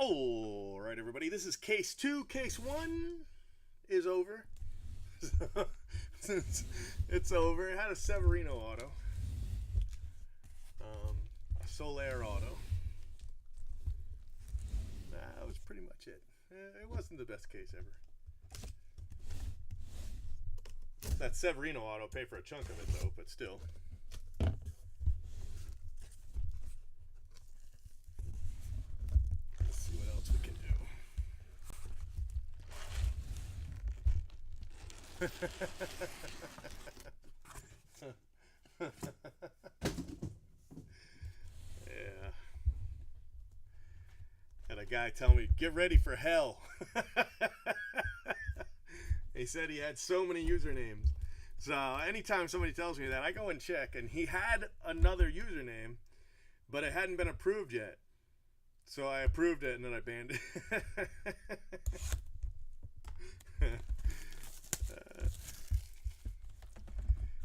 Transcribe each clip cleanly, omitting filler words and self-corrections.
All right, everybody. This is case 2. Case 1 is over. Since it's over, it had a Severino auto, a Soler auto. That was pretty much it. It wasn't the best case ever. That Severino auto paid for a chunk of it, though, but still. Let's see what else we can do. Yeah. Had a guy tell me, get ready for hell. He said he had so many usernames. So anytime somebody tells me that, I go and check, and he had another username, but it hadn't been approved yet. So I approved it, and then I banned it.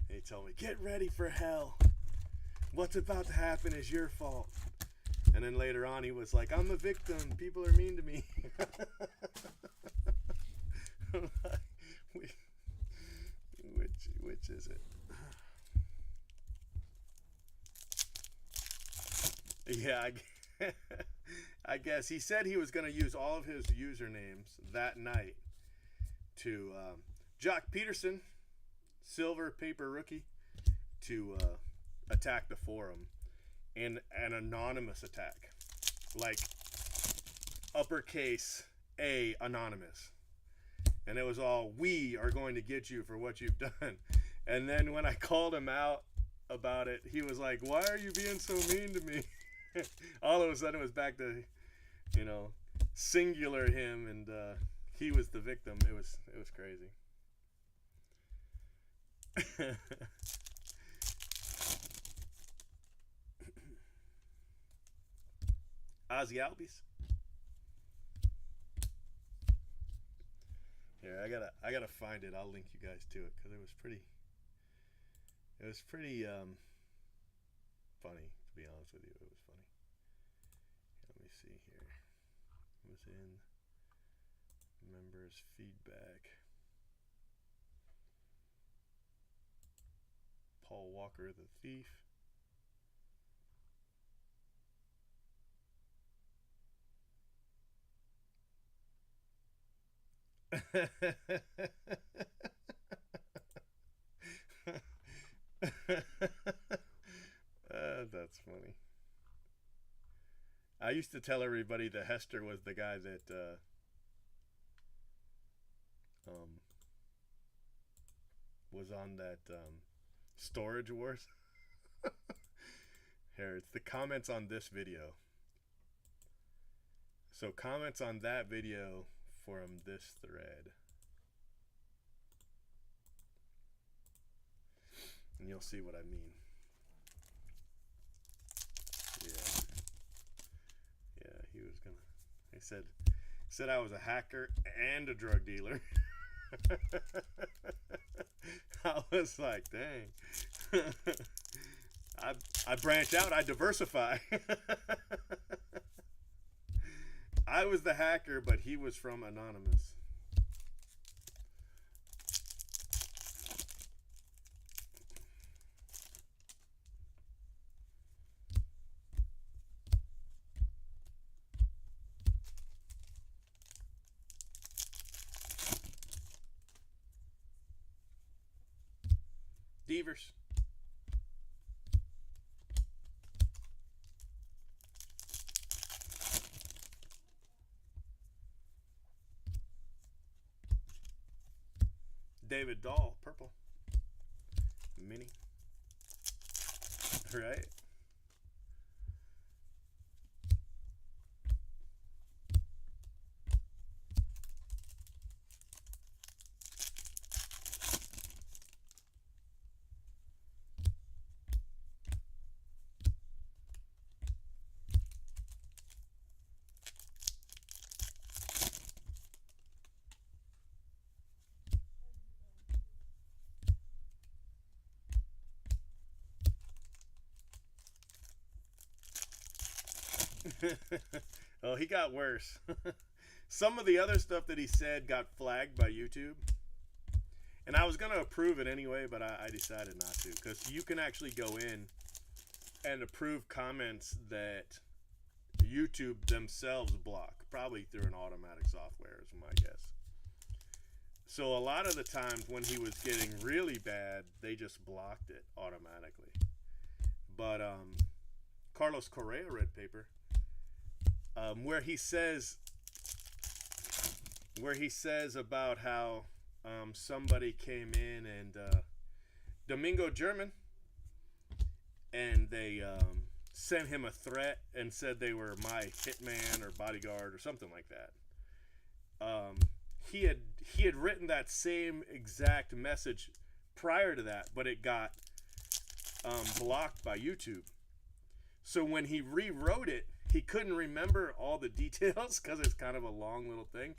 He told me, get ready for hell. What's about to happen is your fault. And then later on, he was like, I'm a victim. People are mean to me. Which is it? Yeah, I guess he said he was going to use all of his usernames that night to Jock Peterson, Silver Paper Rookie, to attack the forum in an anonymous attack, like uppercase A anonymous. And it was all, we are going to get you for what you've done. And then when I called him out about it, he was like, why are you being so mean to me? All of a sudden it was back to, singular him, and he was the victim. It was crazy. Ozzy Albies. Here, I gotta find it. I'll link you guys to it because it was pretty funny, to be honest with you. It was funny. Let me see here. It was in members feedback. Paul Walker the Thief. That's funny. I used to tell everybody that Hester was the guy that was on that Storage Wars. Here, it's the comments on this video. So comments on that video from this thread, and you'll see what I mean. Yeah, he was gonna. He said I was a hacker and a drug dealer. I was like, dang. I branch out. I diversify. I was the hacker, but he was from Anonymous. Devers. David Dahl, purple. Mini. Right? Oh, he got worse. Some of the other stuff that he said got flagged by YouTube. And I was going to approve it anyway, but I decided not to. Because you can actually go in and approve comments that YouTube themselves block. Probably through an automatic software is my guess. So a lot of the times when he was getting really bad, they just blocked it automatically. But Carlos Correa Red Paper, where he says about how somebody came in and Domingo German, and they sent him a threat and said they were my hitman or bodyguard or something like that. He had written that same exact message prior to that, but it got blocked by YouTube. So when he rewrote it, he couldn't remember all the details because it's kind of a long little thing.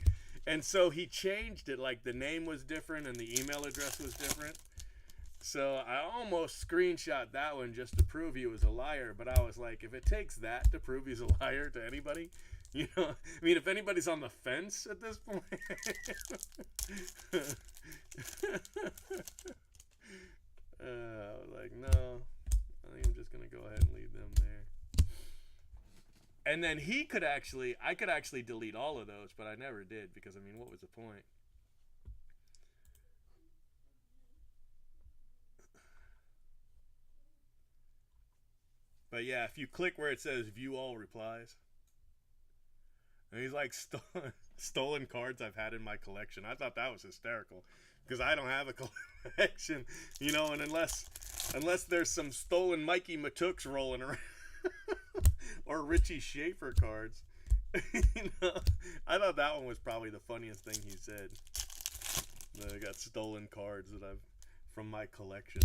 And so he changed it, like the name was different and the email address was different. So I almost screenshot that one just to prove he was a liar. But I was like, if it takes that to prove he's a liar to anybody, you know, I mean, if anybody's on the fence at this point. I was like, no, I think I'm just going to go ahead and leave them there. And then I could actually delete all of those, but I never did because, I mean, what was the point? But yeah, if you click where it says view all replies, and he's like stolen cards I've had in my collection. I thought that was hysterical because I don't have a collection, you know, and unless there's some stolen Mikey Matooks rolling around or Richie Schaefer cards, you know, I thought that one was probably the funniest thing he said. That I got stolen cards that I've from my collection.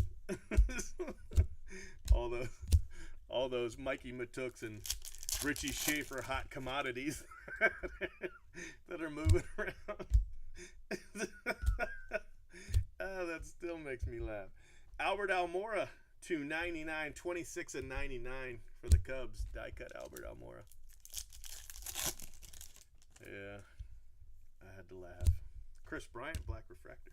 all those Mikey Matooks and Richie Schaefer hot commodities that are moving around. Oh, that still makes me laugh. Albert Almora, $2.99, 26 and 99 for the Cubs. Die cut Albert Almora. Yeah, I had to laugh. Chris Bryant, Black Refractor.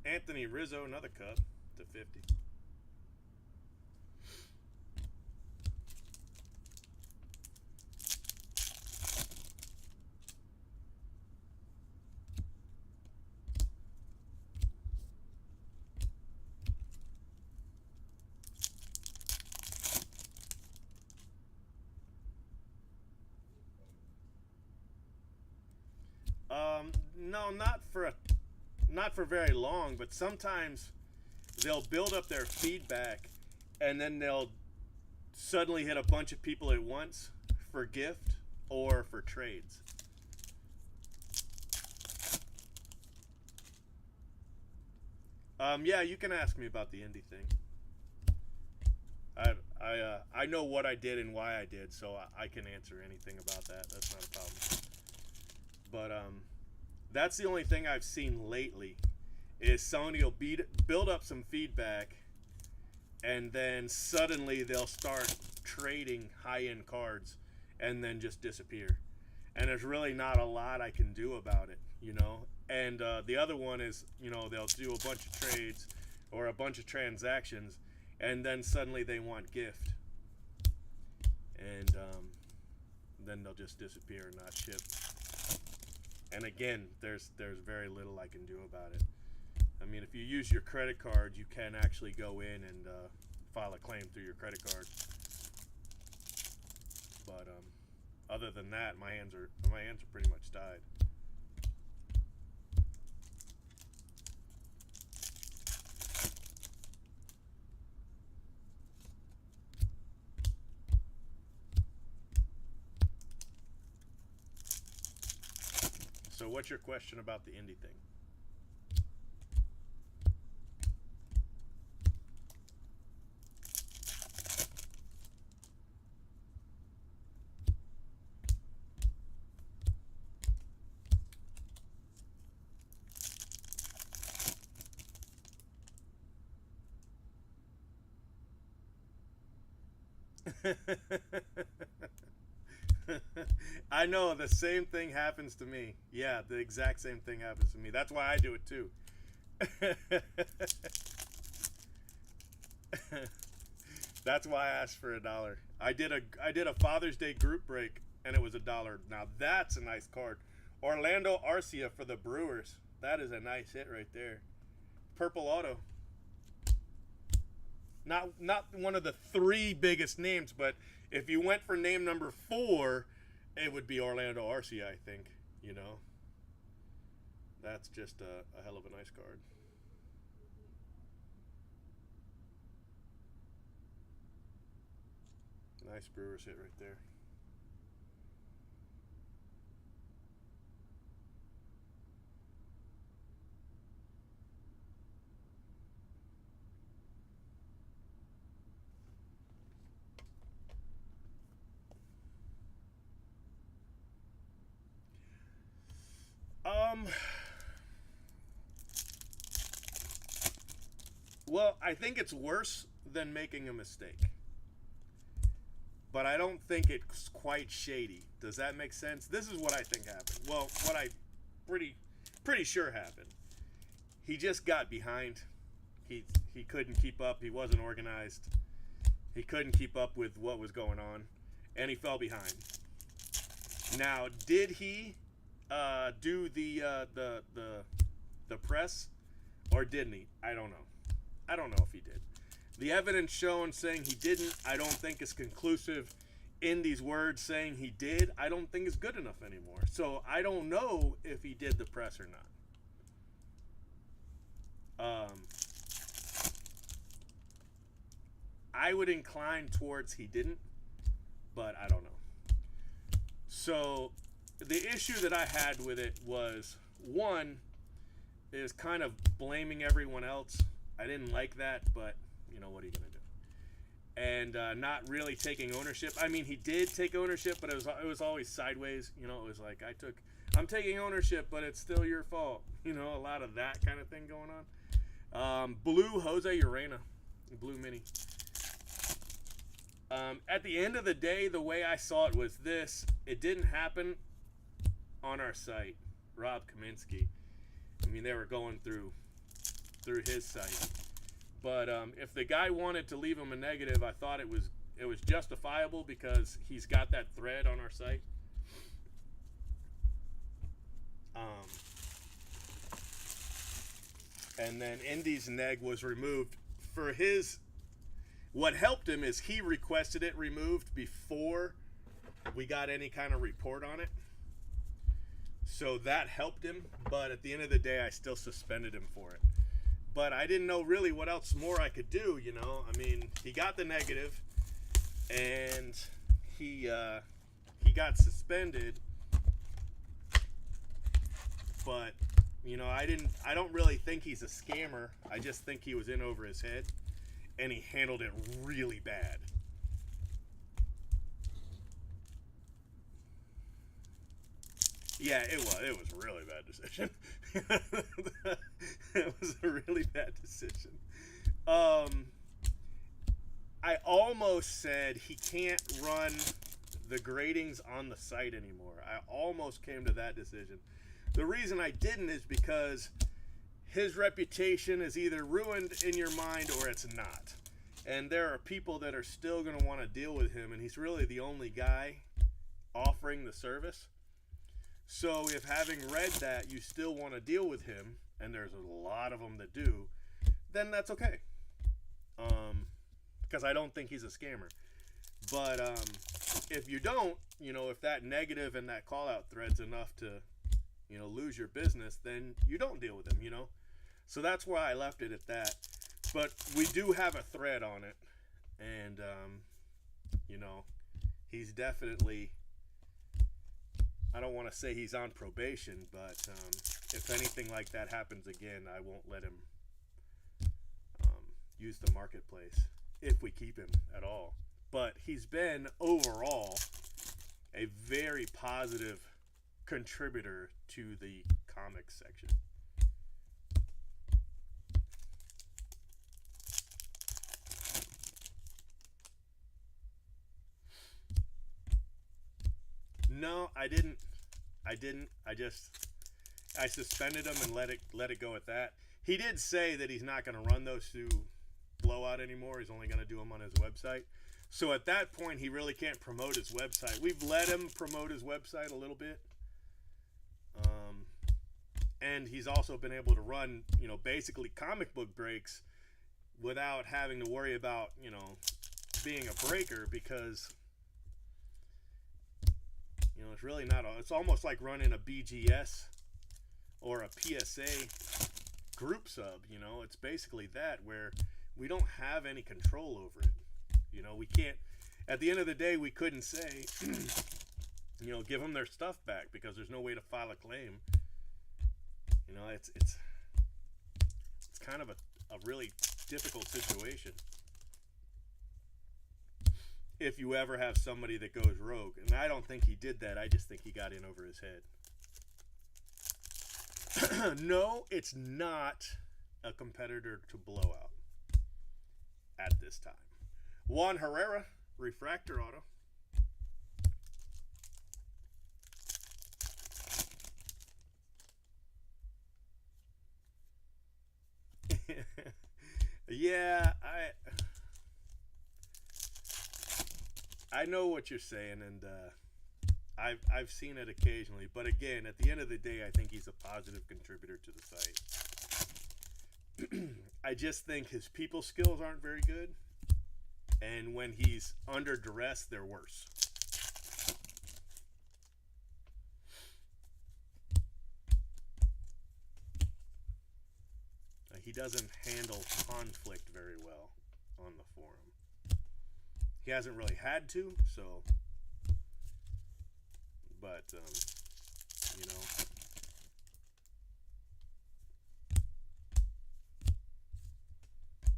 Anthony Rizzo, another Cub to 50. No, not for very long, but sometimes they'll build up their feedback and then they'll suddenly hit a bunch of people at once for gift or for trades. Yeah, you can ask me about the indie thing. I know what I did and why I did, so I can answer anything about that. That's not a problem. But that's the only thing I've seen lately is somebody will build up some feedback and then suddenly they'll start trading high-end cards and then just disappear. And there's really not a lot I can do about it, you know. And the other one is, you know, they'll do a bunch of trades or a bunch of transactions and then suddenly they want gift. and then they'll just disappear and not ship. And again, there's very little I can do about it. I mean, if you use your credit card, you can actually go in and file a claim through your credit card. But other than that, my hands are pretty much tied. So what's your question about the indie thing? I know, the same thing happens to me. Yeah, the exact same thing happens to me. That's why I do it too. That's why I asked for $1. I did a Father's Day group break and it was $1. Now that's a nice card. Orlando Arcia for the Brewers. That is a nice hit right there. Purple auto. Not one of the 3 biggest names, but if you went for name number 4, it would be Orlando Arcia, I think. You know, that's just a hell of a nice card. Nice Brewers hit right there. Well, I think it's worse than making a mistake. But I don't think it's quite shady. Does that make sense? This is what I think happened. Well, what I pretty sure happened. He just got behind. He couldn't keep up. He wasn't organized. He couldn't keep up with what was going on, and he fell behind. Now, did he do the press, or didn't he? I don't know. I don't know if he did. The evidence shown saying he didn't, I don't think is conclusive. Indy's words saying he did, I don't think is good enough anymore. So I don't know if he did the press or not. I would incline towards he didn't, but I don't know. So the issue that I had with it was, one, is kind of blaming everyone else. I didn't like that, but you know, what are you going to do? And not really taking ownership. I mean, he did take ownership, but it was always sideways. You know, it was like, I'm taking ownership, but it's still your fault. You know, a lot of that kind of thing going on. Blue Jose Urena, Blue Mini. At the end of the day, the way I saw it was this. It didn't happen on our site, Rob Kaminsky. I mean, they were going through his site. But if the guy wanted to leave him a negative, I thought it was justifiable because he's got that thread on our site. And then Indy's neg was removed. For his, what helped him is he requested it removed before we got any kind of report on it. So that helped him, but at the end of the day, I still suspended him for it. But I didn't know really what else more I could do, you know. I mean, he got the negative, and he got suspended. But you know, I don't really think he's a scammer. I just think he was in over his head, and he handled it really bad. Yeah, it was a really bad decision. It was a really bad decision. I almost said he can't run the gradings on the site anymore. I almost came to that decision. The reason I didn't is because his reputation is either ruined in your mind or it's not. And there are people that are still going to want to deal with him, and he's really the only guy offering the service. So if having read that you still want to deal with him, and there's a lot of them that do, then that's okay. Because I don't think he's a scammer. But if you don't, if that negative and that call out thread's enough to, lose your business, then you don't deal with him, So that's why I left it at that. But we do have a thread on it. And, he's definitely, I don't want to say he's on probation, but if anything like that happens again, I won't let him use the marketplace if we keep him at all. But he's been overall a very positive contributor to the comics section. No, I didn't. I suspended him and let it go at that. He did say that he's not going to run those through Blowout anymore. He's only going to do them on his website. So at that point, he really can't promote his website. We've let him promote his website a little bit. And he's also been able to run, basically comic book breaks without having to worry about, being a breaker, because, it's really not, it's almost like running a BGS or a PSA group sub, it's basically that, where we don't have any control over it. We can't, at the end of the day, we couldn't say, give them their stuff back, because there's no way to file a claim. It's kind of a really difficult situation if you ever have somebody that goes rogue. And I don't think he did that. I just think he got in over his head. No, it's not a competitor to Blowout at this time. Juan Herrera, Refractor Auto. Yeah, I know what you're saying, and I've seen it occasionally. But again, at the end of the day, I think he's a positive contributor to the site. I just think his people skills aren't very good, and when he's under duress, they're worse. He doesn't handle conflict very well on the forum. He hasn't really had to, so, but,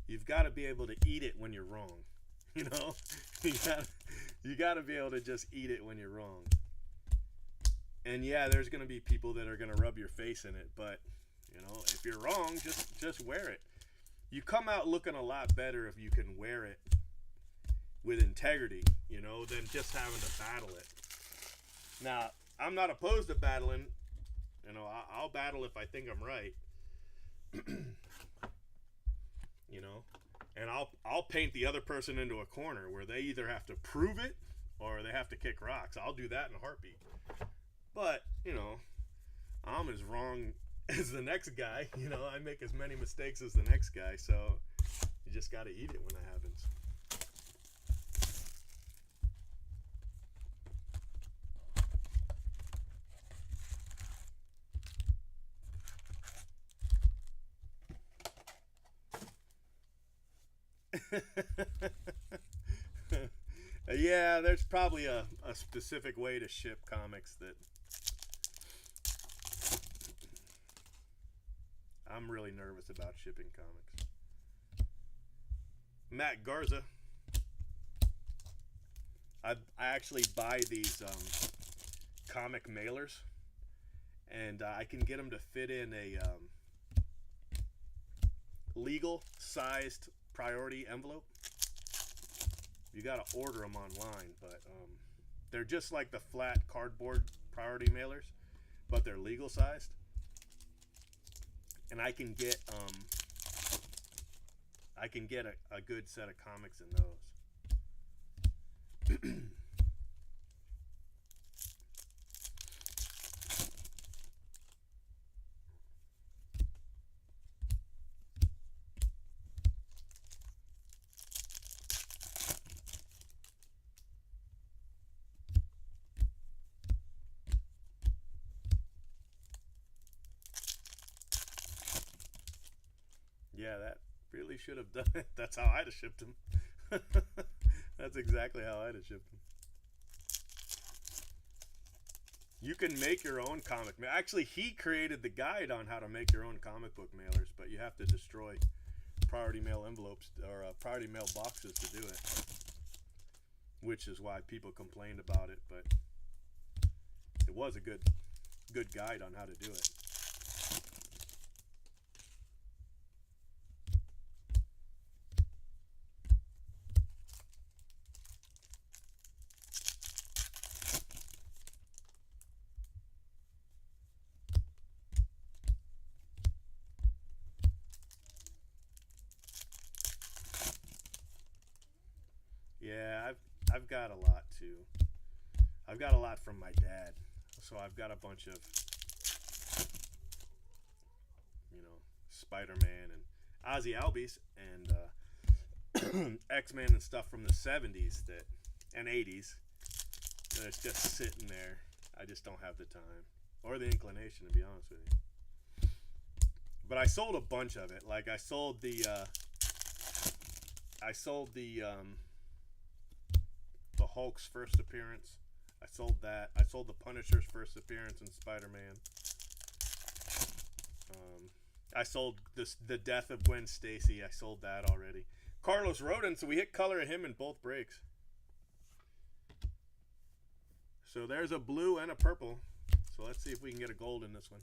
you've got to be able to eat it when you're wrong. You got to be able to just eat it when you're wrong. And yeah, there's going to be people that are going to rub your face in it, but if you're wrong, just wear it. You come out looking a lot better if you can wear it with integrity, than just having to battle it. Now, I'm not opposed to battling. I'll battle if I think I'm right. And I'll paint the other person into a corner where they either have to prove it or they have to kick rocks. I'll do that in a heartbeat. But, I'm as wrong as the next guy. I make as many mistakes as the next guy, so you just got to eat it when it happens. Yeah, there's probably a specific way to ship comics that I'm really nervous about shipping comics. Matt Garza. I actually buy these comic mailers, and I can get them to fit in a legal sized priority envelope. You got to order them online, but they're just like the flat cardboard priority mailers, but they're legal sized. And I can get I can get a good set of comics in those. Yeah, that really should have done it. That's how I'd have shipped him. That's exactly how I'd have shipped him. You can make your own comic. Actually, he created the guide on how to make your own comic book mailers, but you have to destroy priority mail envelopes or priority mail boxes to do it, which is why people complained about it. But it was a good guide on how to do it. Yeah, I've got a lot too. I've got a lot from my dad, so I've got a bunch of, Spider-Man and Ozzy Albies and X-Men and stuff from the 70s and 80s that's just sitting there. I just don't have the time or the inclination, to be honest with you. But I sold a bunch of it. Like I sold the Hulk's first appearance. I sold that. I sold the Punisher's first appearance in Spider-Man. I sold the death of Gwen Stacy. I sold that already. Carlos Rodin, so we hit color of him in both breaks. So there's a blue and a purple. So let's see if we can get a gold in this one.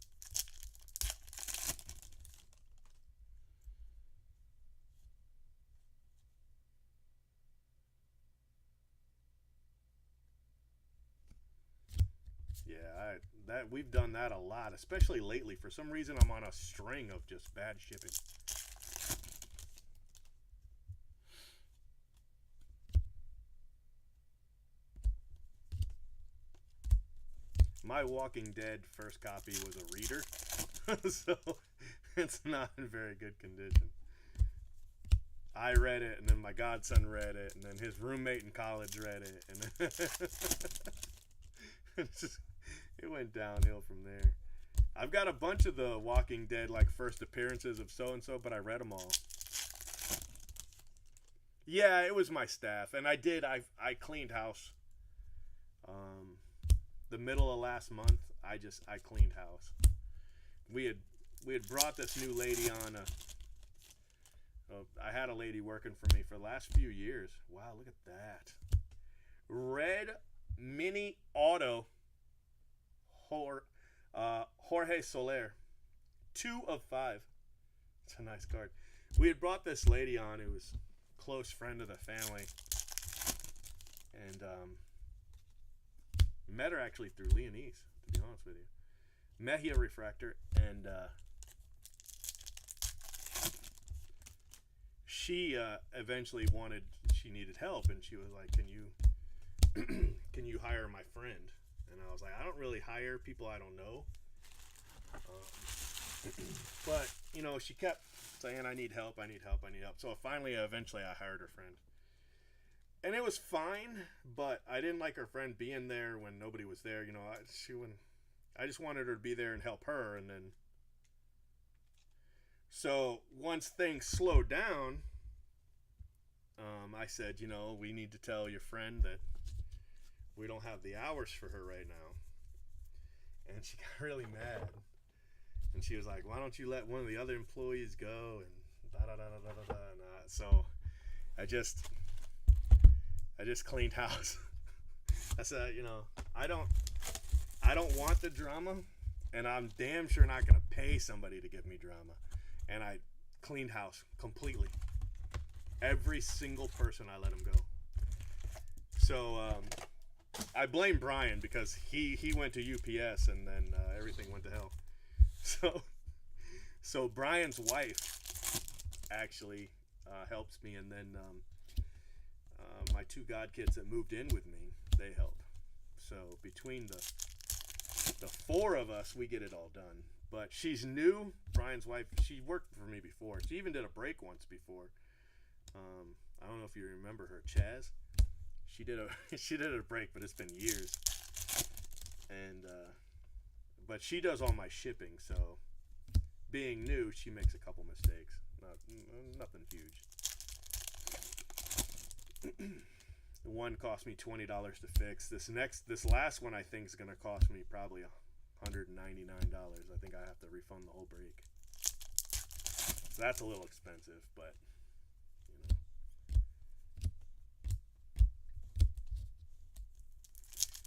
Yeah, we've done that a lot, especially lately. For some reason, I'm on a string of just bad shipping. My Walking Dead first copy was a reader, so it's not in very good condition. I read it, and then my godson read it, and then his roommate in college read it, and then it went downhill from there. I've got a bunch of the Walking Dead like first appearances of so and so, but I read them all. Yeah, it was my staff, and I cleaned house. The middle of last month, I cleaned house. We had brought this new lady on. I had a lady working for me for the last few years. Wow, look at that. Red Mini Auto Jorge Soler. 2 of 5. It's a nice card. We had brought this lady on who was a close friend of the family. And met her actually through Leonese, to be honest with you. Mejia Refractor, and she eventually she needed help, and she was like, can you hire my friend? And I was like, I don't really hire people I don't know. But, she kept saying, I need help. So eventually I hired her friend. And it was fine, but I didn't like her friend being there when nobody was there. I just wanted her to be there and help her. And then, so once things slowed down, I said, we need to tell your friend that we don't have the hours for her right now. And she got really mad. And she was like, why don't you let one of the other employees go? And da-da-da-da-da-da-da. So I just cleaned house. I said, I don't want the drama, and I'm damn sure not going to pay somebody to give me drama. And I cleaned house completely. Every single person, I let him go. So I blame Brian because he went to UPS, and then everything went to hell. So Brian's wife actually helps me, and then my two god kids that moved in with me, they help. So between the four of us, we get it all done. But she's new, Brian's wife. She worked for me before. She even did a break once before. I don't know if you remember her, Chaz. She did a break, but it's been years. And but she does all my shipping, so being new, she makes a couple mistakes. Nothing huge. One cost me $20 to fix. This last one I think is gonna cost me probably $199. I think I have to refund the whole break. So that's a little expensive, but you know.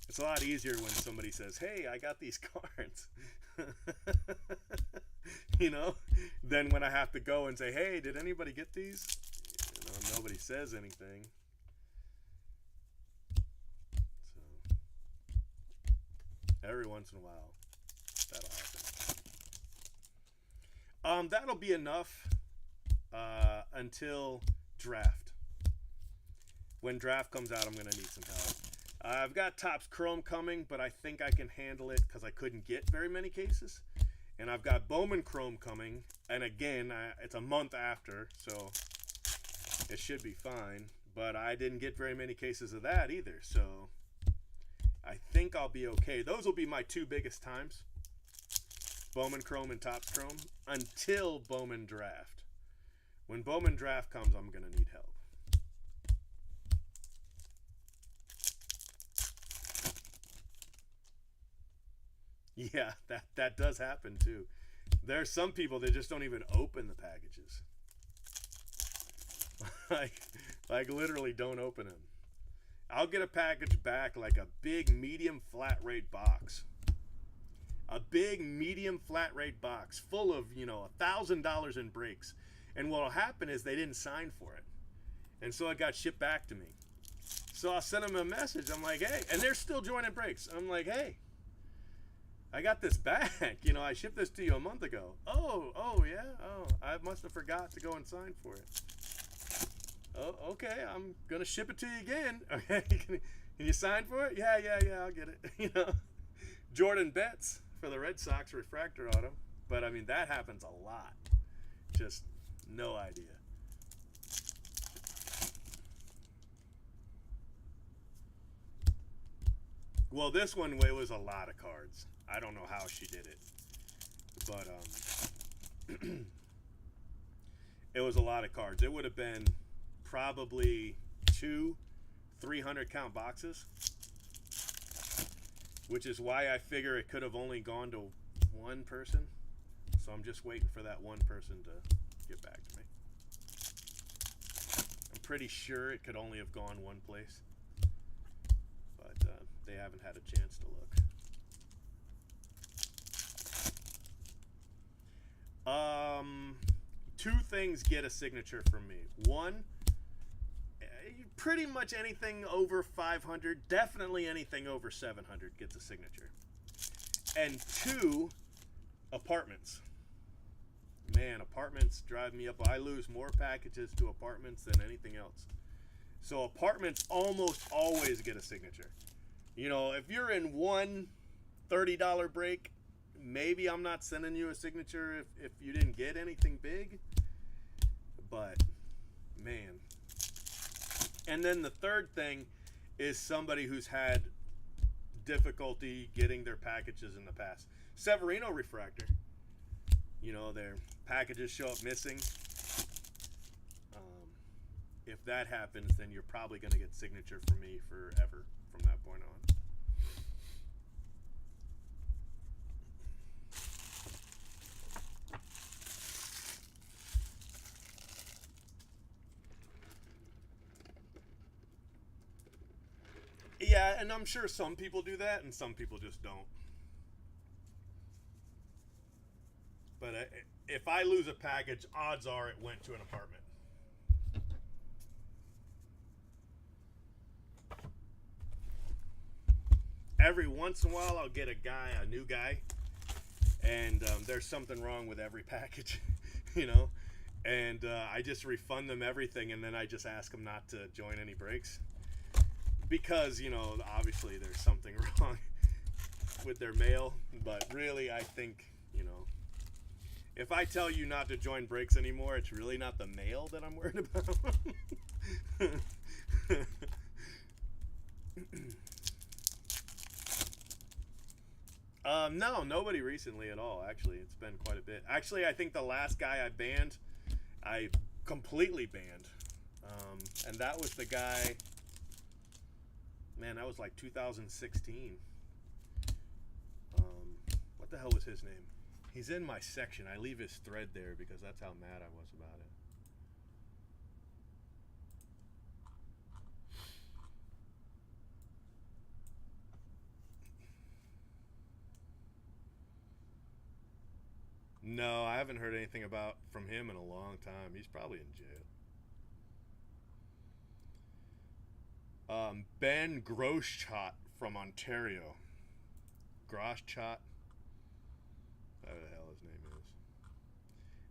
It's a lot easier when somebody says, "Hey, I got these cards," you know, than when I have to go and say, "Hey, did anybody get these?" You know, nobody says anything. So every once in a while, that'll happen. That'll be enough until draft. When draft comes out, I'm gonna need some help. I've got Topps Chrome coming, but I think I can handle it because I couldn't get very many cases. And I've got Bowman Chrome coming, and again, it's a month after, so it should be fine. But I didn't get very many cases of that either, so I think I'll be okay. Those will be my two biggest times, Bowman Chrome and Topps Chrome, until Bowman Draft. When Bowman Draft comes, I'm going to need help. Yeah, that does happen too. There's some people that just don't even open the packages. like literally don't open them. I'll get a package back like a big medium flat rate box. A big medium flat rate box full of, $1,000 in breaks. And what'll happen is they didn't sign for it. And so it got shipped back to me. So I'll send them a message. I'm like, hey, and they're still joining breaks. I'm like, hey, I got this back. I shipped this to you a month ago. Oh, yeah? Oh, I must have forgot to go and sign for it. Oh, okay, I'm going to ship it to you again. Okay, can you sign for it? Yeah, I'll get it. Jordan Betts for the Red Sox refractor auto. But, that happens a lot. Just no idea. Well, this one was a lot of cards. I don't know how she did it, but it was a lot of cards. It would have been probably 2 300 count boxes, which is why I figure it could have only gone to one person. So I'm just waiting for that one person to get back to me. I'm pretty sure it could only have gone one place, but they haven't had a chance to look. Two things get a signature from me. One, pretty much anything over 500, definitely anything over 700 gets a signature. And two, apartments. Man, apartments drive me up. I lose more packages to apartments than anything else. So apartments almost always get a signature. If you're in one $30 break, maybe I'm not sending you a signature if you didn't get anything big. But, man. And then the third thing is somebody who's had difficulty getting their packages in the past. Severino refractor. Their packages show up missing. If that happens, then you're probably going to get signature from me forever from that point on. Yeah, and I'm sure some people do that, and some people just don't. But if I lose a package, odds are it went to an apartment. Every once in a while, I'll get a new guy, and there's something wrong with every package, and I just refund them everything, and then I just ask them not to join any breaks because, you know, obviously there's something wrong with their mail. But really, I think, you know, if I tell you not to join breaks anymore, it's really not the mail that I'm worried about. No, nobody recently at all. Actually, it's been quite a bit. Actually, I think the last guy I completely banned, and that was the guy. Man, that was like 2016. What the hell was his name? He's in my section. I leave his thread there because that's how mad I was about it. No, I haven't heard anything from him in a long time. He's probably in jail. Ben Groschot from Ontario. Groschot. Whatever the hell his name is.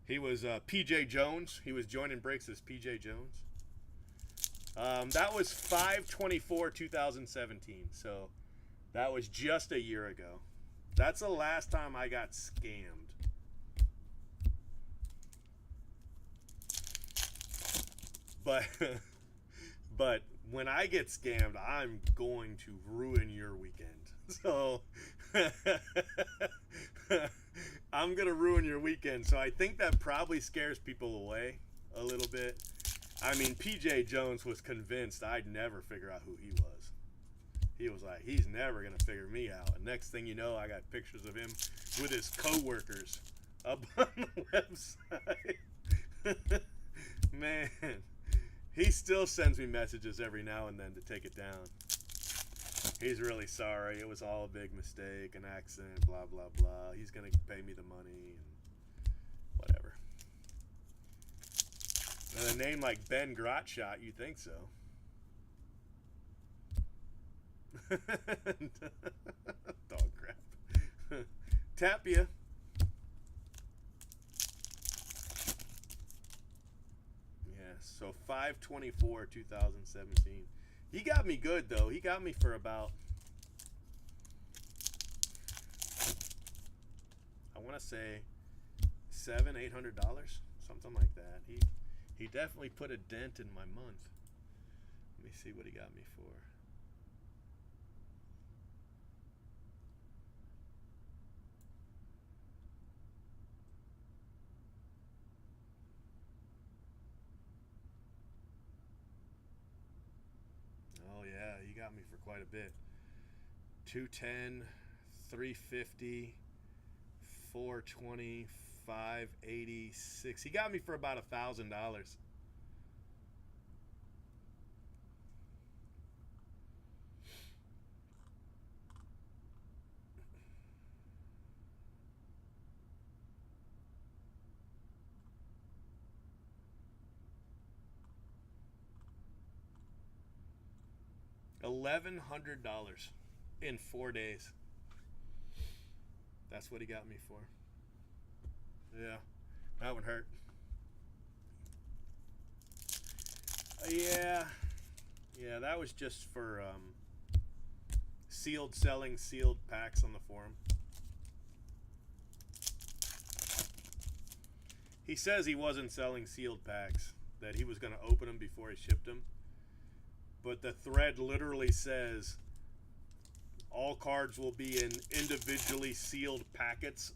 He was PJ Jones. He was joining breaks as PJ Jones. That was 5/24/2017. So that was just a year ago. That's the last time I got scammed. But but when I get scammed, I'm going to ruin your weekend. So I'm going to ruin your weekend. So I think that probably scares people away a little bit. I mean, PJ Jones was convinced I'd never figure out who he was. He was like, he's never going to figure me out. And next thing you know, I got pictures of him with his coworkers up on the website. Man, he still sends me messages every now and then to take it down. He's really sorry. It was all a big mistake, an accident, blah, blah, blah. He's going to pay me the money and whatever. And a name like Ben Grotshot, you think so. Dog crap. Tapia. Yeah, so 5/24/2017. He got me good though. He got me for about, I want to say $700-800, something like that. He definitely put a dent in my month. Let me see what he got me for. Oh yeah, he got me for quite a bit. 210, 350, 420, 586. He got me for about $1,000. $1,100 in 4 days. That's what he got me for. Yeah, that would hurt. Yeah, that was just for selling sealed packs on the forum. He says he wasn't selling sealed packs, that he was going to open them before he shipped them. But the thread literally says all cards will be in individually sealed packets,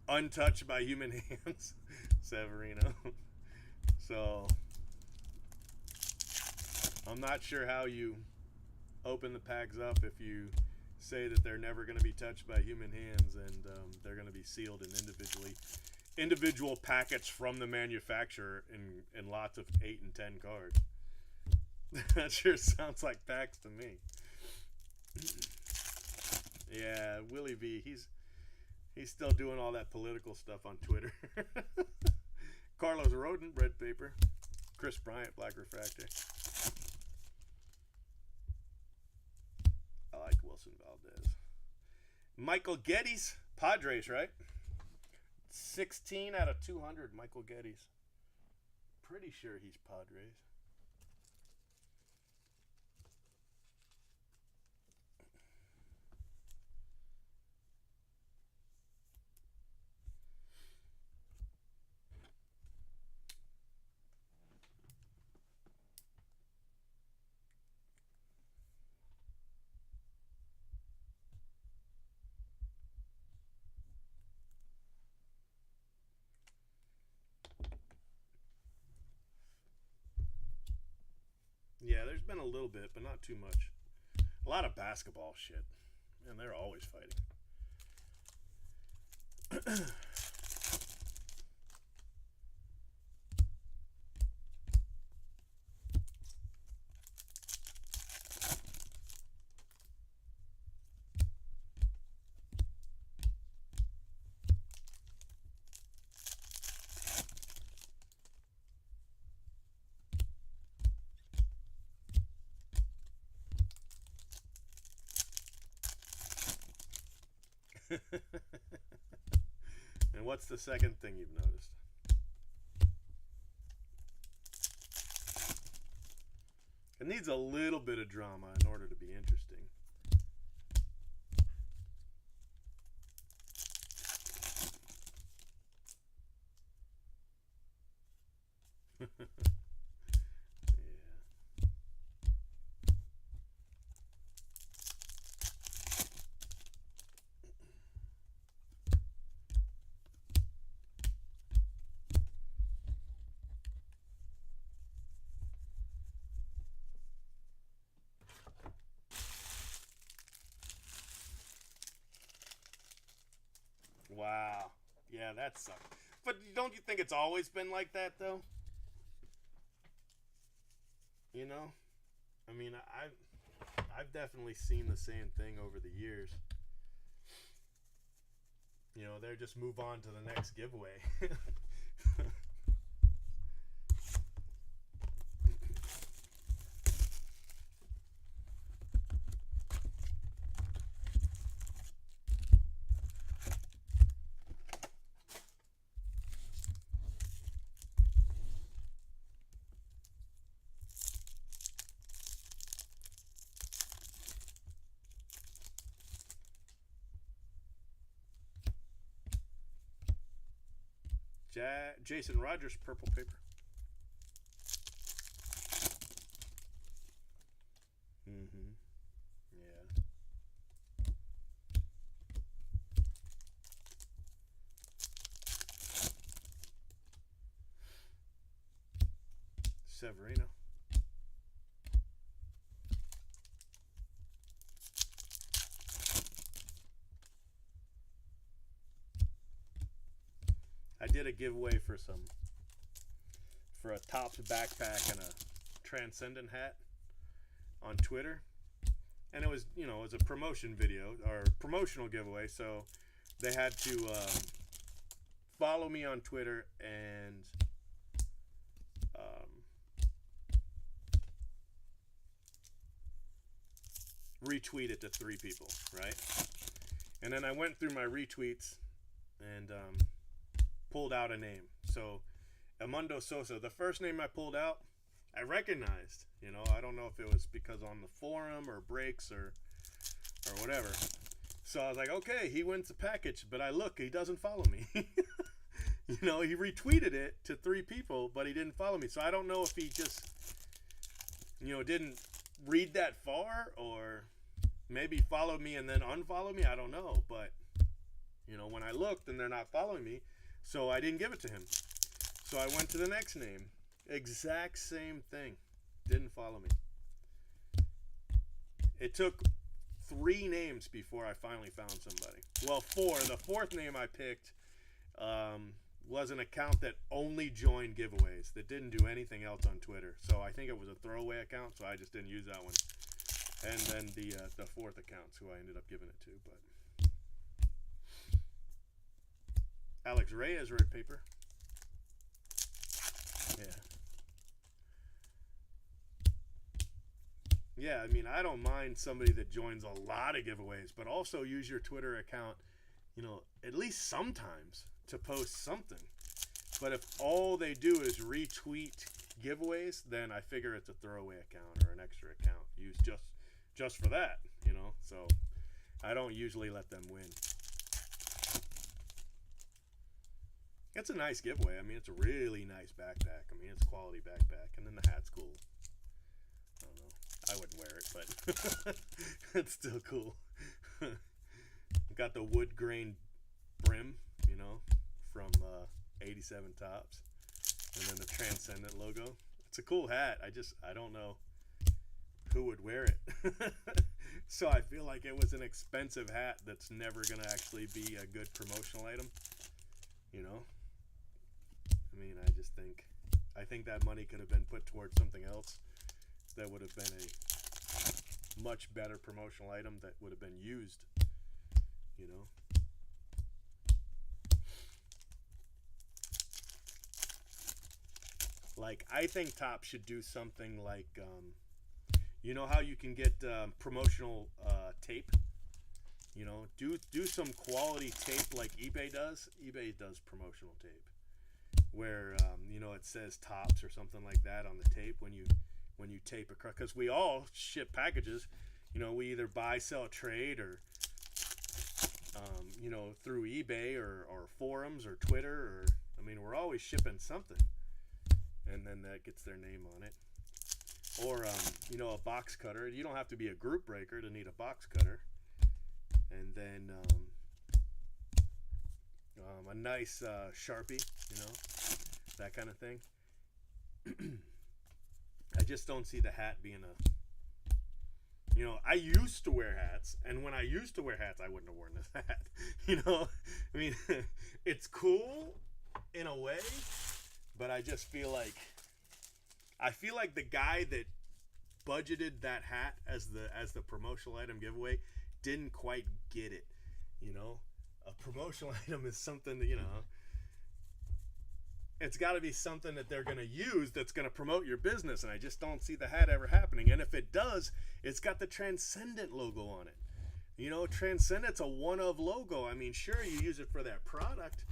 untouched by human hands. Severino. So I'm not sure how you open the packs up if you say that they're never going to be touched by human hands, and they're going to be sealed in individual packets from the manufacturer in lots of 8 and 10 cards. That sure sounds like packs to me. Yeah, Willie V. He's still doing all that political stuff on Twitter. Carlos Rodent, Red Paper. Chris Bryant, Black Refractor. I like Wilson Valdez. Michael Geddes, Padres, right? 16 out of 200, Michael Geddes. Pretty sure he's Padres. Yeah, there's been a little bit, but not too much. A lot of basketball shit. And they're always fighting. And what's the second thing you've noticed? It needs a little bit of drama in order to be interesting. Wow. Yeah, that sucks. But don't you think it's always been like that, though? You know? I mean, I've definitely seen the same thing over the years. You know, they just move on to the next giveaway. Jason Rogers, purple paper. Mm-hmm. Yeah. Severino. I did a giveaway for a Topps backpack and a Transcendent hat on Twitter, and it was a promotion video or promotional giveaway, so they had to follow me on Twitter and retweet it to 3 people, right? And then I went through my retweets and pulled out a name. So Edmundo Sosa, the first name I pulled out, I recognized. I don't know if it was because on the forum or breaks or whatever. So I was like, okay, he wins the package, but he doesn't follow me. He retweeted it to 3 people, but he didn't follow me. So I don't know if he just, didn't read that far, or maybe followed me and then unfollowed me. I don't know, but when I looked and they're not following me, so I didn't give it to him. So I went to the next name. Exact same thing. Didn't follow me. It took 3 names before I finally found somebody. Well, 4. The 4th name I picked was an account that only joined giveaways, that didn't do anything else on Twitter. So I think it was a throwaway account, so I just didn't use that one. And then the 4th account's who I ended up giving it to. But Alex Reyes, red paper. Yeah. Yeah, I mean, I don't mind somebody that joins a lot of giveaways, but also use your Twitter account, at least sometimes to post something. But if all they do is retweet giveaways, then I figure it's a throwaway account or an extra account used just for that, you know. So I don't usually let them win. It's a nice giveaway. I mean, it's a really nice backpack. I mean, it's a quality backpack, and then the hat's cool. I don't know. I wouldn't wear it, but it's still cool. Got the wood grain brim, you know, from 87 Tops, and then the Transcendent logo. It's a cool hat. I don't know who would wear it. So I feel like it was an expensive hat that's never gonna actually be a good promotional item, you know. I mean, I think that money could have been put towards something else that would have been a much better promotional item that would have been used, you know. Like, I think Topps should do something like, you know how you can get promotional tape? You know, do some quality tape like eBay does. eBay does promotional tape, where you know, it says Topps or something like that on the tape when you tape across. Because we all ship packages. You know, we either buy, sell, trade, or you know, through eBay or forums or Twitter, or I mean, we're always shipping something, and then that gets their name on it. Or you know, a box cutter. You don't have to be a group breaker to need a box cutter. And then a nice Sharpie, you know, that kind of thing. I just don't see the hat being a, you know, I used to wear hats, and when I used to wear hats, I wouldn't have worn this hat. You know, I mean, it's cool in a way, but I just feel like, the guy that budgeted that hat as the promotional item giveaway didn't quite get it. You know, a promotional item is something that, you know, it's got to be something that they're going to use that's going to promote your business, and I just don't see the hat ever happening. And if it does, it's got the Transcendent logo on it. You know, Transcendent's a one-of logo. I mean, sure, you use it for that product,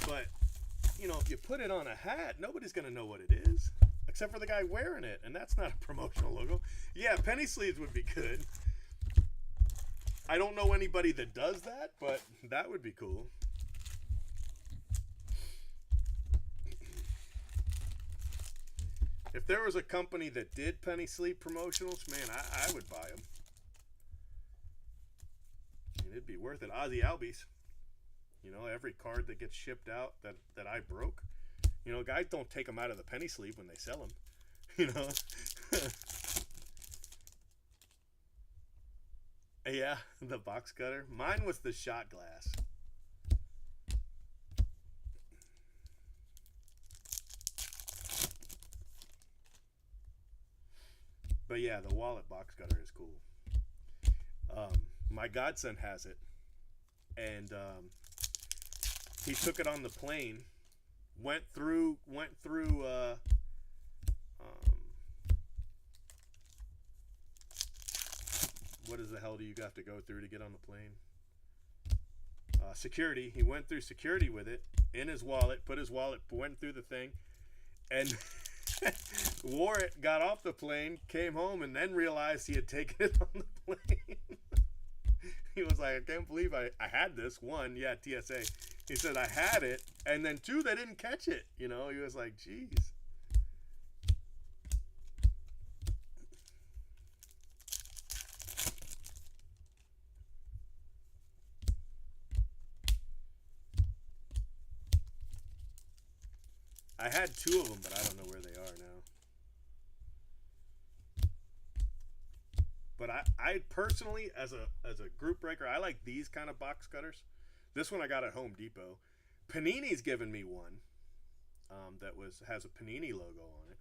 but, you know, if you put it on a hat, nobody's going to know what it is, except for the guy wearing it, and that's not a promotional logo. Yeah, penny sleeves would be good. I don't know anybody that does that, but that would be cool. If there was a company that did penny sleeve promotionals, man, I would buy them. I mean, it'd be worth it. Ozzy Albies. You know, every card that gets shipped out that I broke, you know, guys don't take them out of the penny sleeve when they sell them. You know? Yeah, the box cutter. Mine was the shot glass. But yeah, the wallet box cutter is cool. My godson has it, and he took it on the plane, went through what is the hell do you have to go through to get on the plane? Security. He went through security with it in his wallet, went through the thing, and wore it, got off the plane, came home, and then realized he had taken it on the plane. He was like, I can't believe I had this. One, yeah, TSA. He said, I had it, and then two, they didn't catch it. You know, he was like, geez. I had two of them, but I don't know where they are now. But I personally, as a group breaker, I like these kind of box cutters. This one I got at Home Depot. Panini's given me one that has a Panini logo on it.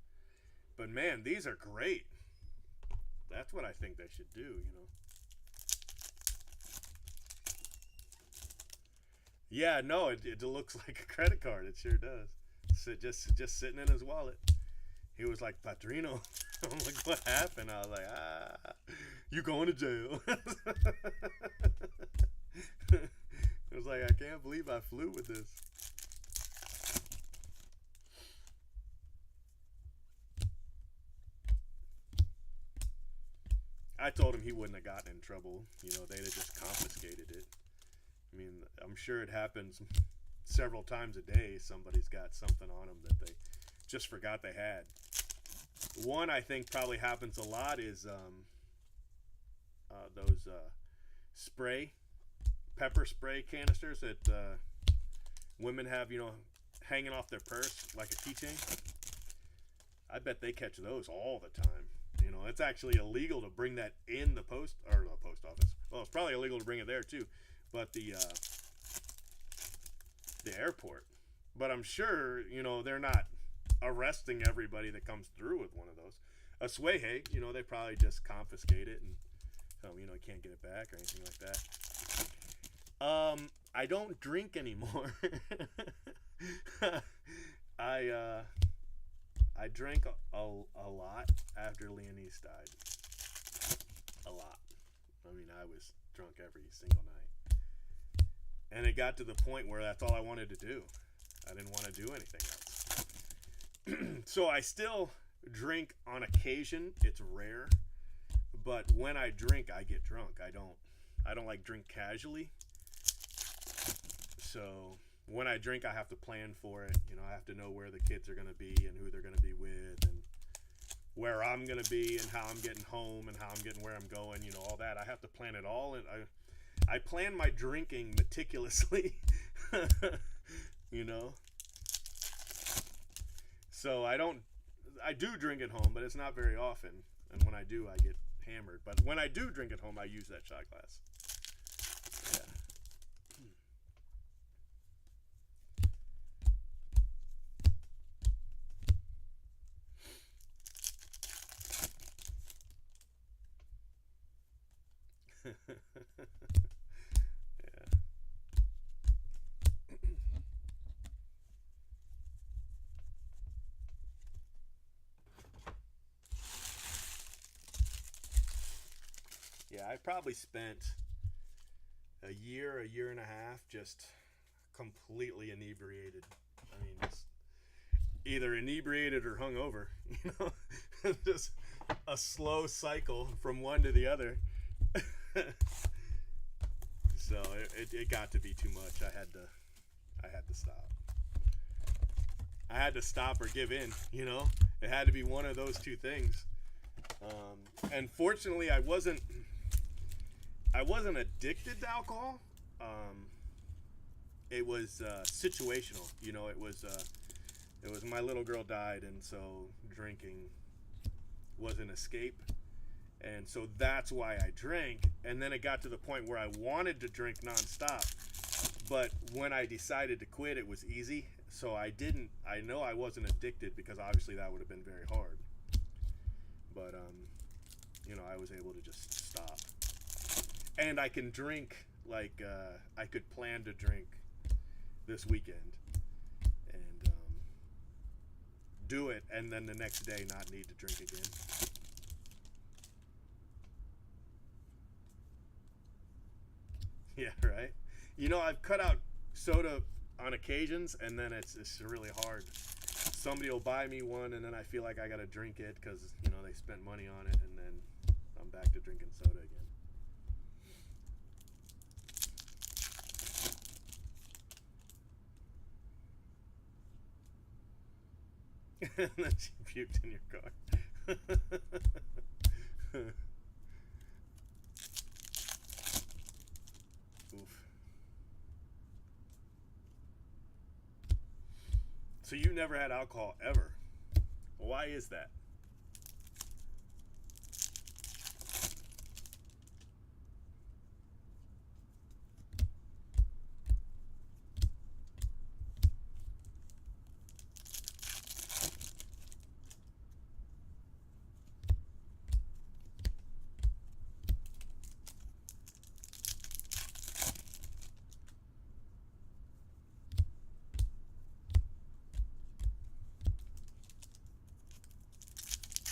But man, these are great. That's what I think they should do, you know. Yeah, no, it looks like a credit card. It sure does. So just sitting in his wallet. He was like, Padrino. I'm like, what happened? I was like, you going to jail. It was like, I can't believe I flew with this. I told him he wouldn't have gotten in trouble. They'd have just confiscated it. I mean, I'm sure it happens several times a day. Somebody's got something on them that they just forgot they had. One I think probably happens a lot is those pepper spray canisters that women have, hanging off their purse like a keychain. I bet they catch those all the time. It's actually illegal to bring that in the post office. Well, it's probably illegal to bring it there too, but the airport. But I'm sure, they're not arresting everybody that comes through with one of those. A Swayhe, they probably just confiscate it and tell them, you can't get it back or anything like that. I don't drink anymore. I drank a lot after Leonise died. A lot. I mean, I was drunk every single night. And it got to the point where that's all I wanted to do. I didn't want to do anything else. So I still drink on occasion. It's rare. But when I drink, I get drunk. I don't like drink casually. So when I drink, I have to plan for it. I have to know where the kids are going to be and who they're going to be with and where I'm going to be and how I'm getting home and how I'm getting where I'm going, all that. I have to plan it all. And I plan my drinking meticulously, So I do drink at home, but it's not very often. And when I do, I get hammered. But when I do drink at home, I use that shot glass. Yeah. Yeah, I probably spent a year and a half just completely inebriated. I mean, just either inebriated or hungover, just a slow cycle from one to the other. So it got to be too much. I had to stop. I had to stop or give in. It had to be one of those two things. And fortunately, I wasn't addicted to alcohol. It was situational. It was my little girl died, and so drinking was an escape. And so that's why I drank. And then it got to the point where I wanted to drink nonstop. But when I decided to quit, it was easy. So I know I wasn't addicted because obviously that would have been very hard. But, I was able to just stop. And I can drink, like, I could plan to drink this weekend. And do it, and then the next day not need to drink again. Yeah, right? I've cut out soda on occasions, and then it's really hard. Somebody will buy me one, and then I feel like I got to drink it because, they spent money on it, and then I'm back to drinking soda again. And then she puked in your car. Oof. So you never had alcohol ever? Why is that?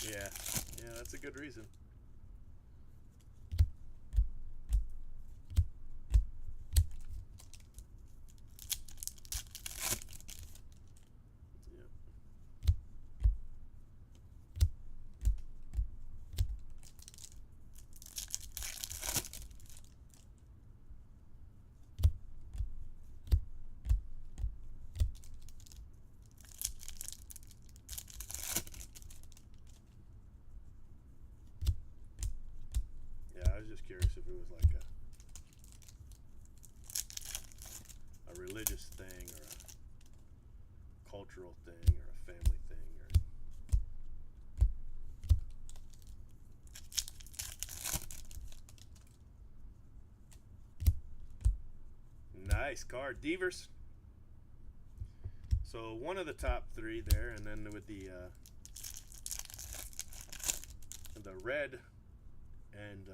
Yeah, that's a good reason. Yeah. it was like a religious thing or a cultural thing or a family thing or nice car, Devers. So one of the top three there, and then with the red and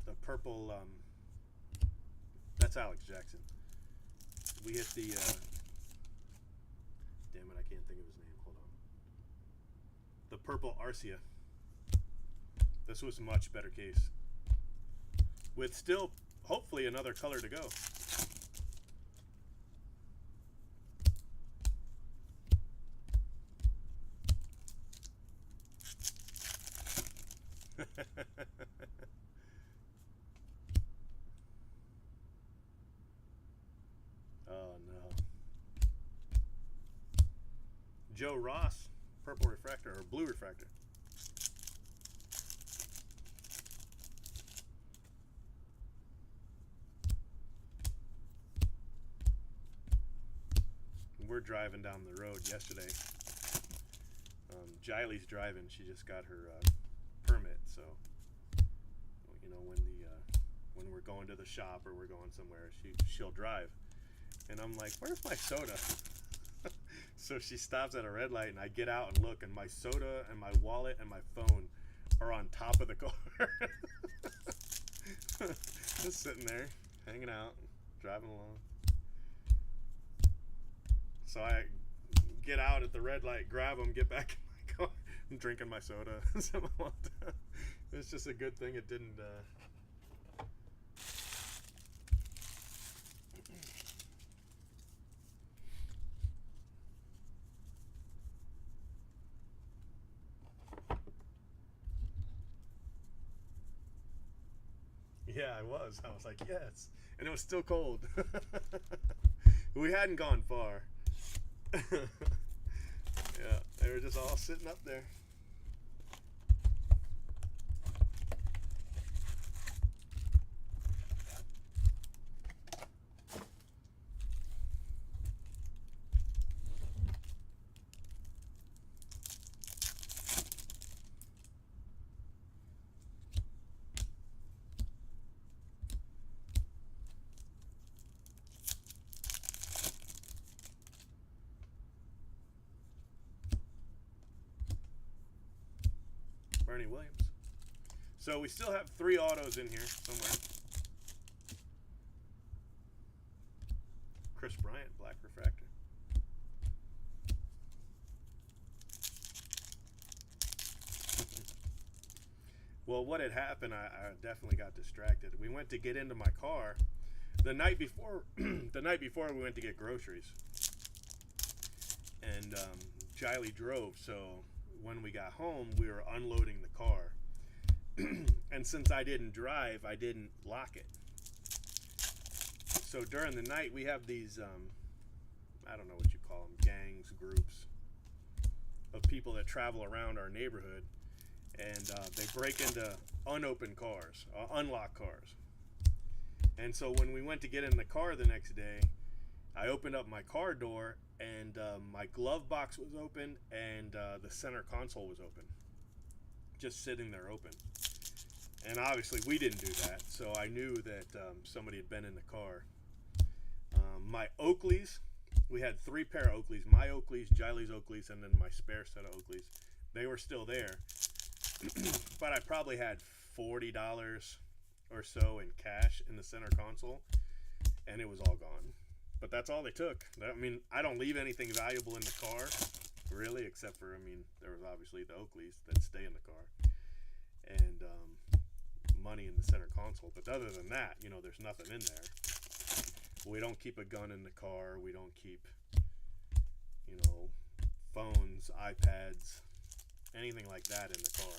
the purple. That's Alex Jackson. We hit the. Damn it, I can't think of his name. Hold on. The purple Arcia. This was a much better case. With still, hopefully, another color to go. Oh no. Joe Ross, purple refractor or blue refractor. We're driving down the road yesterday. Jiley's driving. She just got her permit, so you know when we're going to the shop or we're going somewhere, she'll drive. And I'm like, where's my soda? So she stops at a red light, and I get out and look, and my soda and my wallet and my phone are on top of the car. Just sitting there, hanging out, driving along. So I get out at the red light, grab them, get back in my car. I'm drinking my soda. It's just a good thing it didn't. Yeah, I was like, yes. And it was still cold. We hadn't gone far. Yeah, they were just all sitting up there. Bernie Williams. So we still have 3 autos in here somewhere. Chris Bryant, black refractor. Well, what had happened, I definitely got distracted. We went to get into my car the night before. The night before we went to get groceries, and Jiley drove. So when we got home, we were unloading the car. And since I didn't drive, I didn't lock it. So during the night, we have these, I don't know what you call them, gangs, groups of people that travel around our neighborhood, and they break into unopened cars, unlocked cars. And so when we went to get in the car the next day, I opened up my car door, and my glove box was open, and the center console was open, just sitting there open. And obviously we didn't do that, so I knew that somebody had been in the car. My Oakleys, we had 3 pair of Oakleys, my Oakleys, Jiley's Oakleys, and then my spare set of Oakleys. They were still there, but I probably had $40 or so in cash in the center console, and it was all gone. But that's all they took. I mean, I don't leave anything valuable in the car, really, except for, I mean, there was obviously the Oakleys that stay in the car, and money in the center console. But other than that, you know, there's nothing in there. We don't keep a gun in the car. We don't keep, you know, phones, iPads, anything like that in the car.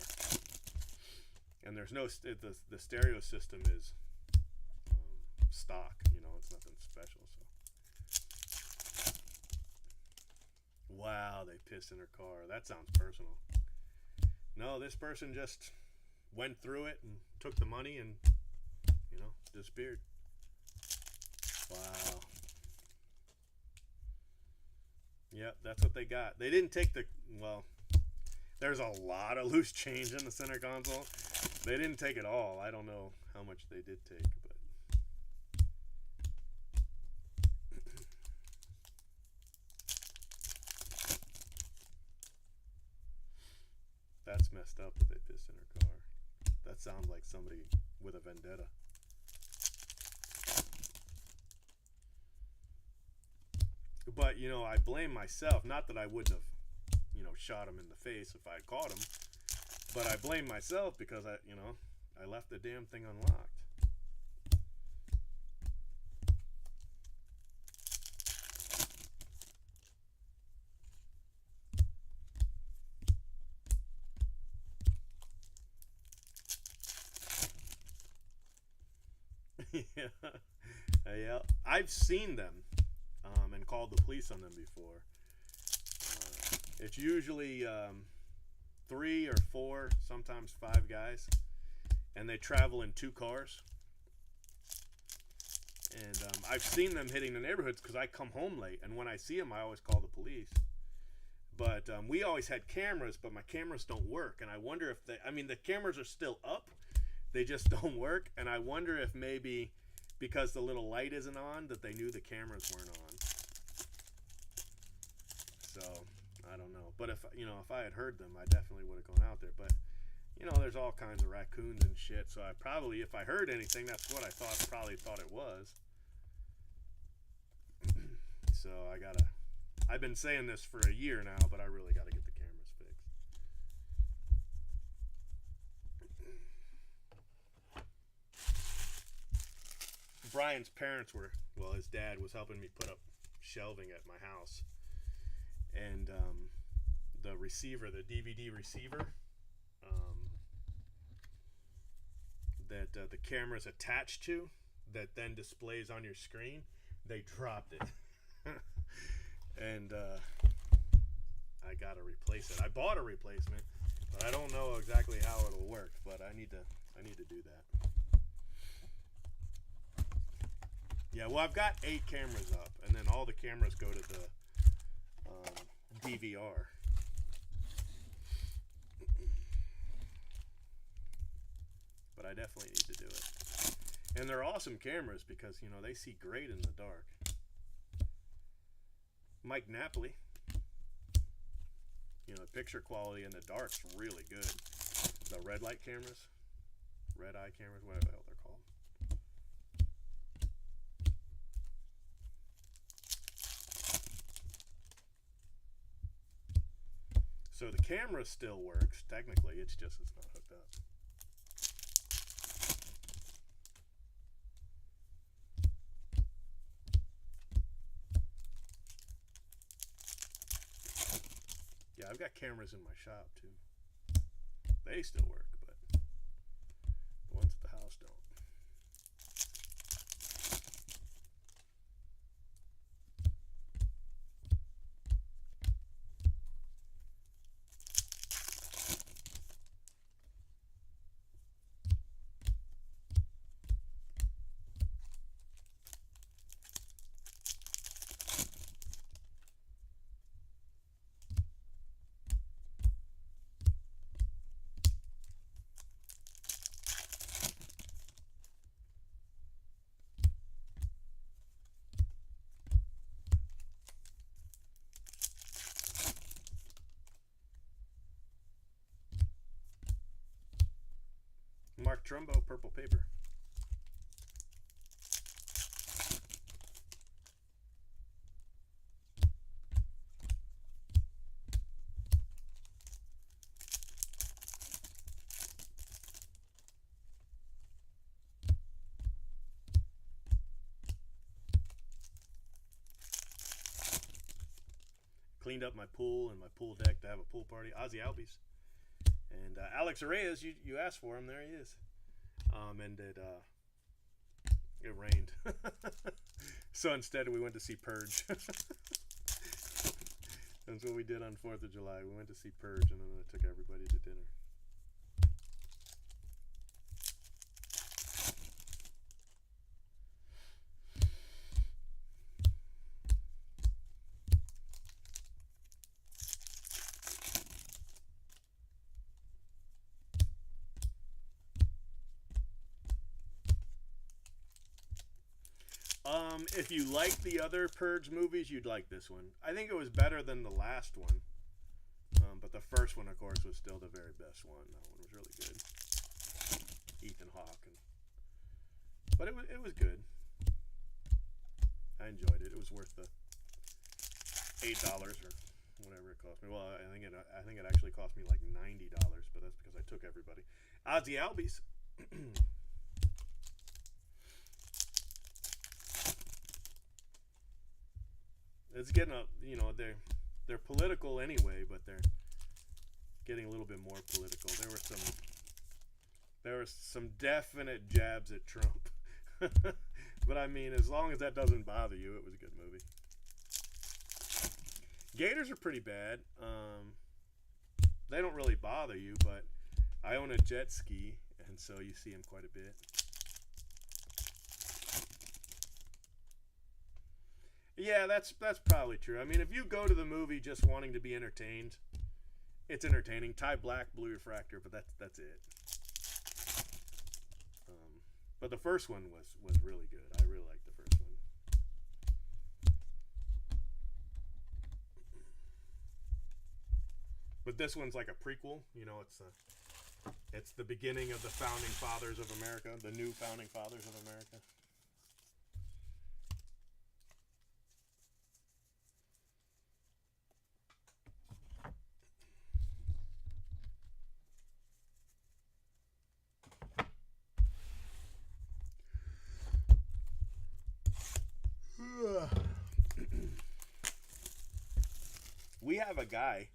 And there's no, the stereo system is stock, you know, it's nothing special. So, wow, they pissed in her car. That sounds personal. No, this person just went through it and took the money and, disappeared. Wow. Yep, that's what they got. They didn't take there's a lot of loose change in the center console. They didn't take it all. I don't know how much they did take, but that's messed up that they pissed in her car. That sounds like somebody with a vendetta. But, I blame myself. Not that I wouldn't have, shot him in the face if I had caught him. But I blame myself because I left the damn thing unlocked. Yeah. I've seen them and called the police on them before. It's usually 3 or 4, sometimes 5 guys, and they travel in 2 cars. And I've seen them hitting the neighborhoods because I come home late, and when I see them, I always call the police. But we always had cameras, but my cameras don't work, and I wonder if the cameras are still up, they just don't work, and I wonder if maybe because the little light isn't on, that they knew the cameras weren't on. So I don't know, but if I had heard them, I definitely would have gone out there. But there's all kinds of raccoons and shit, so I probably, if I heard anything, that's what I probably thought it was. So I've been saying this for a year now, but I really gotta get the cameras fixed. Brian's parents his dad was helping me put up shelving at my house. And the receiver, the DVD receiver, that the camera's attached to, that then displays on your screen, they dropped it. And I gotta replace it. I bought a replacement, but I don't know exactly how it'll work. But I need to do that. Yeah, well, I've got 8 cameras up, and then all the cameras go to the DVR. But I definitely need to do it. And they're awesome cameras because, they see great in the dark. Mike Napoli. The picture quality in the dark's really good. The red light cameras, red eye cameras, whatever the hell they're called. So the camera still works, technically, it's not hooked up. Yeah, I've got cameras in my shop too. They still work, but the ones at the house don't. Mark Trumbo, purple paper. Cleaned up my pool and my pool deck to have a pool party. Ozzy Albies. And Alex Reyes, you asked for him. There he is. And it rained. So instead we went to see Purge. That's what we did on 4th of July. We went to see Purge, and then I took everybody to dinner. If you like the other Purge movies, you'd like this one. I think it was better than the last one. But the first one, of course, was still the very best one. That one was really good. Ethan Hawke. But it was good. I enjoyed it. It was worth the $8 or whatever it cost me. Well, I think it actually cost me like $90, but that's because I took everybody. Ozzy Albies. It's getting they're political anyway, but they're getting a little bit more political. There were some definite jabs at Trump. But I mean, as long as that doesn't bother you, it was a good movie. Gators are pretty bad. They don't really bother you, but I own a jet ski, and so you see them quite a bit. Yeah, that's probably true. I mean, if you go to the movie just wanting to be entertained, it's entertaining. Ty Black, Blue Refractor, but that's it. But the first one was really good. I really liked the first one. But this one's like a prequel. You know, it's the beginning of the founding fathers of America, the new founding fathers of America. We have a guy,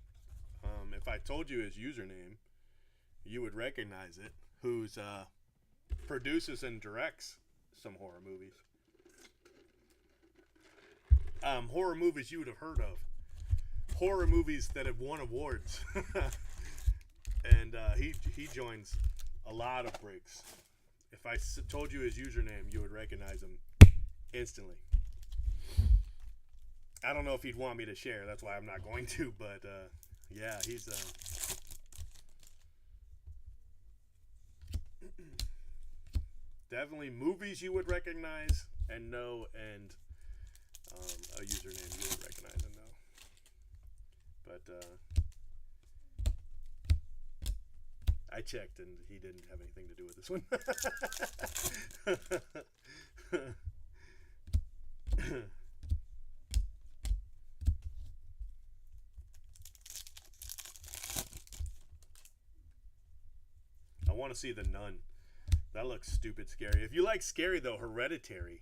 if I told you his username, you would recognize it, who's produces and directs some horror movies. Horror movies you would have heard of. Horror movies that have won awards. And he joins a lot of breaks. If I told you his username, you would recognize him instantly. I don't know if he'd want me to share. That's why I'm not going to. But yeah, he's definitely movies you would recognize and know, and a username you would recognize and know. But I checked, and he didn't have anything to do with this one. I want to see The Nun. That looks stupid scary. If you like scary, though, Hereditary.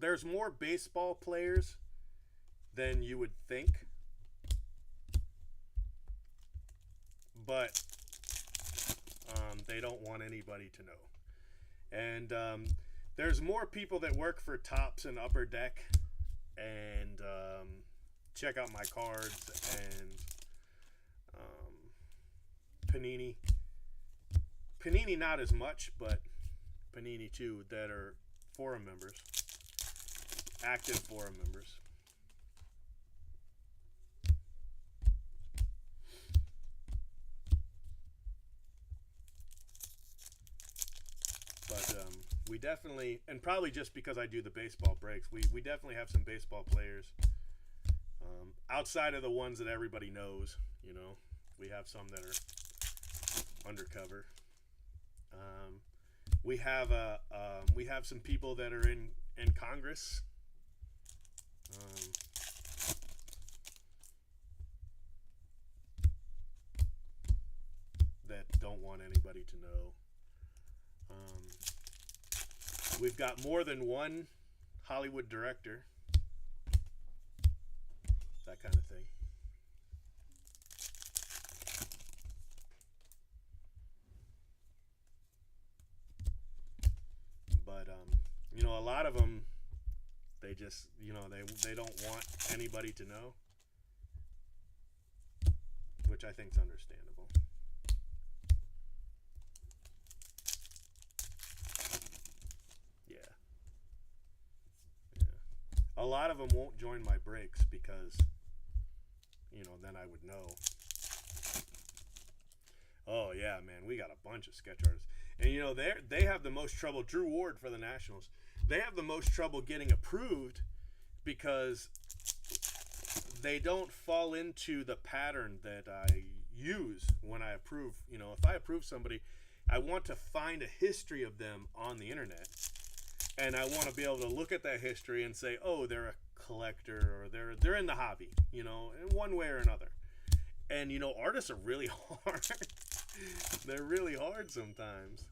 There's more baseball players than you would think, but they don't want anybody to know. And there's more people that work for Tops and Upper Deck and check out my cards and Panini. Panini not as much, but Panini too, that are forum members, active forum members. But we definitely, and probably just because I do the baseball breaks, we definitely have some baseball players outside of the ones that everybody knows. You know, we have some that are undercover. We have some people that are in Congress. That don't want anybody to know. We've got more than one Hollywood director. That kind of thing. But you know, a lot of them, they just, you know, they don't want anybody to know, which I think is understandable. Yeah. A lot of them won't join my breaks because, you know, then I would know. Oh yeah, man, we got a bunch of sketch artists, and you know they have the most trouble. Drew Ward for the Nationals, they have the most trouble getting approved because they don't fall into the pattern that I use when I approve. You know, if I approve somebody, I want to find a history of them on the internet, and I want to be able to look at that history and say, oh, they're a collector or they're in the hobby, you know, in one way or another. And you know, artists are really hard. They're really hard sometimes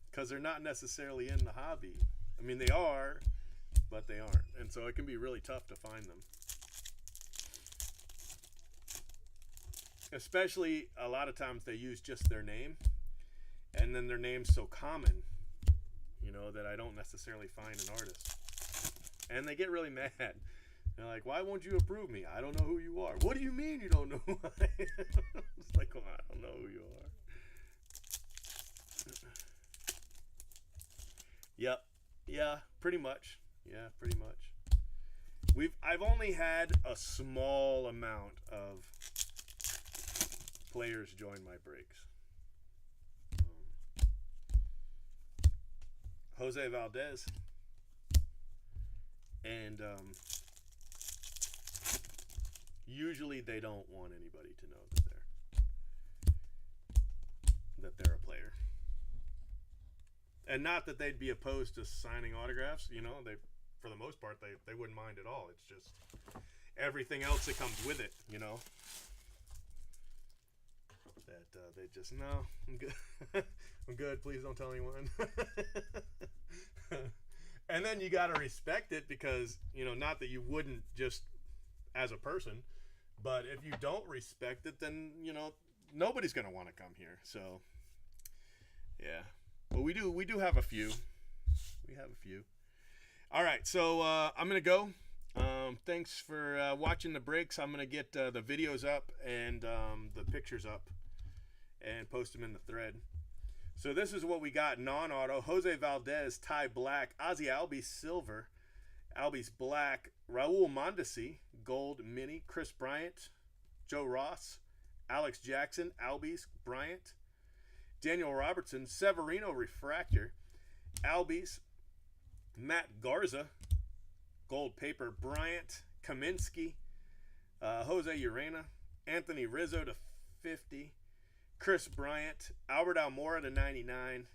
because they're not necessarily in the hobby. I mean, they are, but they aren't, and so it can be really tough to find them. Especially a lot of times they use just their name, and then their name's so common, you know, that I don't necessarily find an artist. And they get really mad. They're like, why won't you approve me? I don't know who you are. What do you mean you don't know who I am? It's like, well, I don't know who you are. Yep. Yeah, pretty much. Yeah, pretty much. I've only had a small amount of players join my breaks. Jose Valdez and usually they don't want anybody to know that they're a player, and not that they'd be opposed to signing autographs. You know, they for the most part they wouldn't mind at all. It's just everything else that comes with it, you know. That they just, no, I'm good. I'm good. Please don't tell anyone. And then you got to respect it because, you know, not that you wouldn't just as a person, but if you don't respect it, then, you know, nobody's going to want to come here. So, yeah. But we do have a few. We have a few. All right. So I'm going to go. Thanks for watching the breaks. I'm going to get the videos up and the pictures up and post them in the thread. So this is what we got non-auto. Jose Valdez, Ty Black, Ozzy Albies silver, Albies black, Raul Mondesi gold mini, Chris Bryant, Joe Ross, Alex Jackson, Albies Bryant, Daniel Robertson, Severino refractor, Albies, Matt Garza gold paper, Bryant, Kaminsky, Jose Urena, Anthony Rizzo to 50, Chris Bryant, Albert Almora to 99,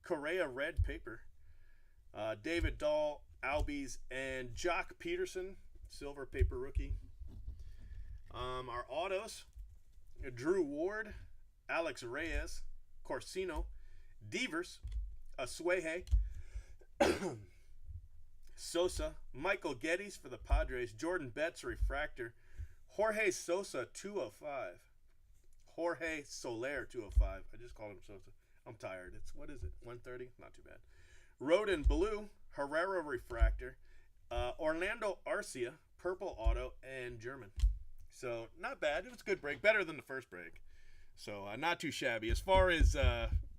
Correa red paper, David Dahl, Albies, and Jock Peterson, silver paper rookie. Our autos, Drew Ward, Alex Reyes, Corsino, Devers, Asueje, Sosa, Michael Geddes for the Padres, Jordan Betts refractor, Jorge Sosa 205. Jorge Soler 205. I just called him Sosa. I'm tired. What is it? 1:30? Not too bad. Rodin blue, Herrera refractor, Orlando Arcia purple auto, and German. So not bad. It was a good break. Better than the first break. So not too shabby. As far as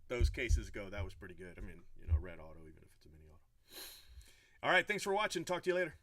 those cases go, that was pretty good. I mean, you know, red auto, even if it's a mini auto. All right. Thanks for watching. Talk to you later.